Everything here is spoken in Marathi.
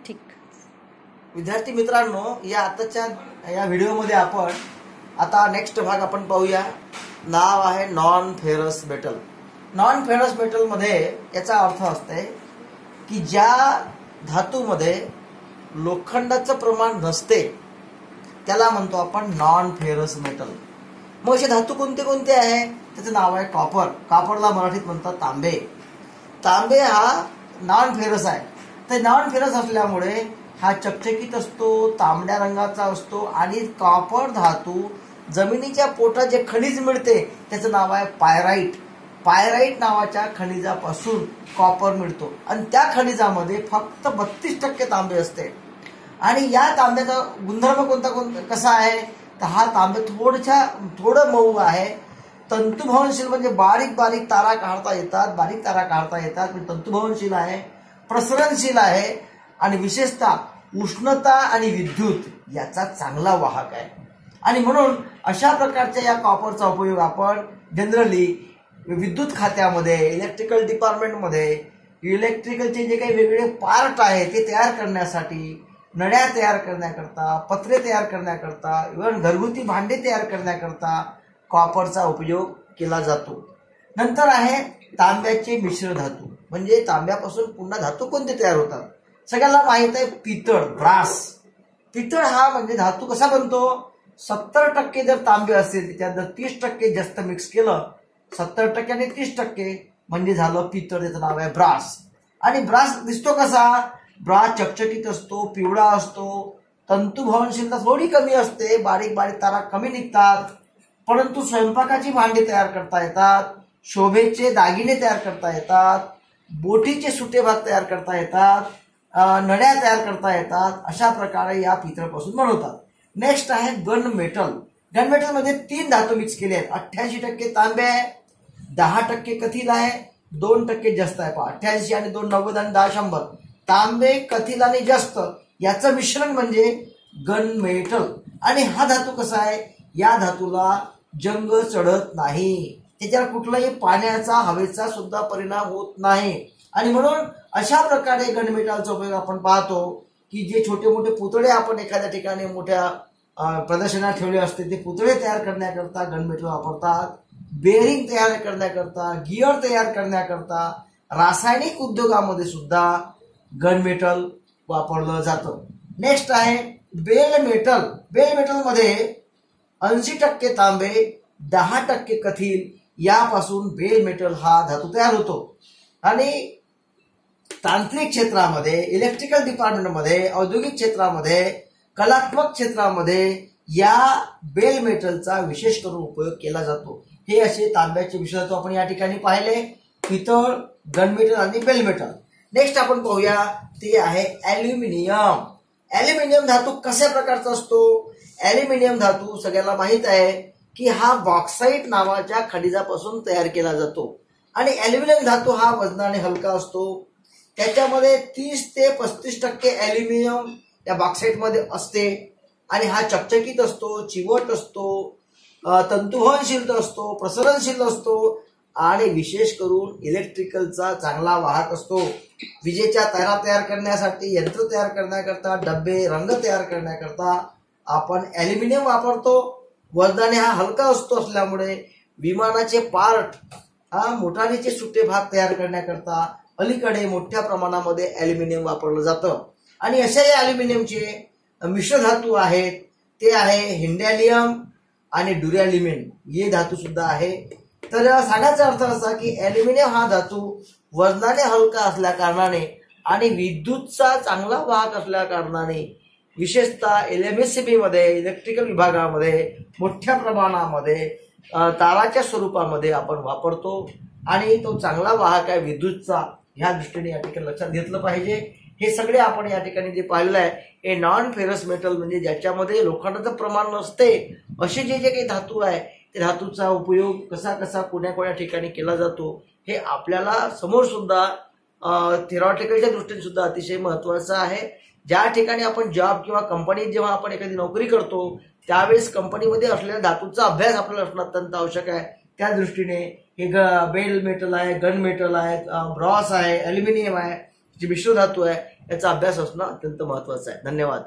ठीक. विद्यार्थी मित्रांनो, या आताच्या या व्हिडिओमध्ये आपण आता नेक्स्ट भाग आपण पाहूया. नाव आहे non ferrous metal. Non ferrous metal मध्ये याचा अर्थ असते की ज्या धातूमध्ये लोखंडाचं प्रमाण नसते त्याला म्हणतो आपण नॉन फेरस मेटल. मग असे धातू कोणते कोणते आहे? त्याचं नाव आहे कॉपर. कॉपरला मराठीत म्हणतात तांबे. तांबे हा नॉन फेरस आहे. तर नॉन फेरस असल्यामुळे हा चकचकीत असतो, तांबड्या रंगाचा असतो आणि कॉपर धातू जमिनीच्या पोटात जे खनिज मिळते त्याचं नाव आहे पायराईट. पायराईट नावाच्या खनिजापासून कॉपर मिळतो आणि त्या खनिजामध्ये फक्त 32% तांबे असते. आणि या तांब्याचा गुणधर्म कोणता कसा आहे तर हा तांबे थोडं मऊ आहे. तंतुभवनशील म्हणजे बारीक बारीक तारा काढता येतात, बारीक तारा काढता येतात. तंतुभवनशील आहे, प्रसरणशील आहे आणि विशेषतः उष्णता आणि विद्युत याचा चांगला वाहक आहे. आणि म्हणून अशा प्रकारच्या या कॉपरचा उपयोग आपण जनरली विद्युत खात्यामध्ये, इलेक्ट्रिकल डिपार्टमेंटमध्ये इलेक्ट्रिकलचे जे काही वेगवेगळे पार्ट आहे ते तयार करण्यासाठी, नळ्या तयार करण्याकरता, पत्रे तयार करण्याकरता, इव्हन घरगुती भांडे तयार करण्याकरता कॉपरचा उपयोग केला जातो. नंतर आहे तांब्याचे मिश्र धातू. म्हणजे तांब्यापासून पुन्हा धातू कोणते तयार होतात? सगळ्यांना माहित आहे पितळ, ब्रास. पितळ हा म्हणजे धातू कसा बनतो? 70% जर तांबे असेल त्यात जर 30% जास्त मिक्स केलं, 70% आणि 30% म्हणजे झालं पितळ. त्याचं नाव आहे ब्रास. आणि ब्रास दिसतो कसा? ब्रास चकचकीत असतो, पिवळा असतो, तंतुभवनशीलता थोडी कमी असते, बारीक बारीक तारा कमी निघतात. परंतु स्वयंपाकाची भांडी तयार करता येतात, शोभेचे दागिने तयार करता येतात, बोटीचे सुटे भाग तयार करता येतात, नळ्या तयार करता येतात. अशा प्रकारे या पितळपासून बनवतात. नेक्स्ट आहे गन मेटल. गन मेटल मध्ये 3 धातू मिक्स केले आहेत. 88% तांबे आहे, 10% कथिल आहे, 2% जस्त आहे. 88 आणि 2 90 आणि 10 100. तांबे, कथिल आणि जस्त याचं मिश्रण म्हणजे गन मेटल. आणि हा धातू कसा आहे? या धातूला जंग चढत नाही, त्याच्यावर कुठलाही पाण्याचा, हवेचा सुद्धा परिणाम होत नाही. आणि म्हणून अशा प्रकारे गन मेटलचा उपयोग आपण पाहतो की जे छोटे मोठे पुतळे आपण एखाद्या ठिकाणी मोठ्या प्रदर्शनात ठेवले असते ते पुतळे तयार करण्याकरता गन मेटल वापरतात. बेअरिंग तयार करण्याकरता, गिअर तयार करण्याकरता, रासायनिक उद्योगामध्ये सुद्धा गन मेटल वापरलं जातं. नेक्स्ट आहे बेल मेटल. बेल मेटल मध्ये 80% तांबे, 10% कथिल यापासून बेल मेटल हा धातू तयार होतो. आणि तांत्रिक क्षेत्रामध्ये, इलेक्ट्रिकल डिपार्टमेंटमध्ये, औद्योगिक क्षेत्रामध्ये, कलात्मक क्षेत्रामध्ये या बेल मेटलचा विशेष करून उपयोग केला जातो. हे असे तांब्याचे विषय आपण या ठिकाणी पाहिले. पितळ, गन मेटल आणि बेल मेटल. नेक्स्ट आपण पाहूया ते आहे ॲल्युमिनियम. ॲल्युमिनियम धातू कशा प्रकारचा असतो? ॲल्युमिनियम धातू सगळ्यांना माहित आहे की हा बॉक्साईट नावाच्या खनिजापासून तयार केला जातो. आणि ॲल्युमिनियम धातू हा वजनाने हलका असतो. त्याच्यामध्ये 30 ते 35% ॲल्युमिनियम त्या बॉक्साईटमध्ये असते. आणि हा चकचकीत असतो, चिवट असतो, तंतुभवनशील असतो, प्रसरणशील असतो आणि विशेष करून इलेक्ट्रिकलचा चांगला वाहक असतो. विजेच्या तारा तयार करण्यासाठी, यंत्र तयार करण्याकरता, डबे, रंग तयार करण्याकरता आपण ॲल्युमिनियम वापरतो. वजनाने हा हलका असल्यामुळे विमानाचे पार्ट, मोटारीचे सुटे भाग तयार करण्याकरता अलीकडे मोठ्या प्रमाणामध्ये ॲल्युमिनियम वापरलं जातं. आणि अशा या ॲल्युमिनियमचे मिश्र धातू आहेत ते आहे हिंडॅलियम आणि ड्युरॅल्युमिन हे धातू सुद्धा आहे. तर सांगायचा अर्थ असा की ॲल्युमिनियम हा धातू वजनाने हलका असल्या कारणाने आणि विद्युतचा चांगला वाहक असल्या कारणाने विशेषतः LMSCB मध्ये, इलेक्ट्रिकल विभागामध्ये मोठ्या प्रमाणामध्ये ताराच्या स्वरूपामध्ये आपण वापरतो. आणि तो चांगला वाहक आहे विद्युतचा, ह्या दृष्टीने या ठिकाणी लक्षात घेतलं पाहिजे. हे सगळे आपण या ठिकाणी जे पाहिलं आहे हे नॉन फेरस मेटल म्हणजे ज्याच्यामध्ये लोखंडाचं प्रमाण नसते असे जे काही धातू आहे ते धातूचा उपयोग कसा कोण्या ठिकाणी केला जातो हे आपल्याला समोर सुद्धा थिरॉटिकलच्या दृष्टीने सुद्धा अतिशय महत्त्वाचं आहे. ज्या ठिकाणी आपण जॉब किंवा कंपनीत जेव्हा आपण एखादी नोकरी करतो त्यावेळेस कंपनीमध्ये असलेल्या धातूचा अभ्यास आपल्याला असणं अत्यंत आवश्यक आहे. त्या दृष्टीने हे बेल मेटल आहे, गन मेटल आहे, ब्रॉस आहे, ॲल्युमिनियम आहे, जी मिश्र धातू आहे याचा अभ्यास असणं अत्यंत महत्वाचं आहे. धन्यवाद.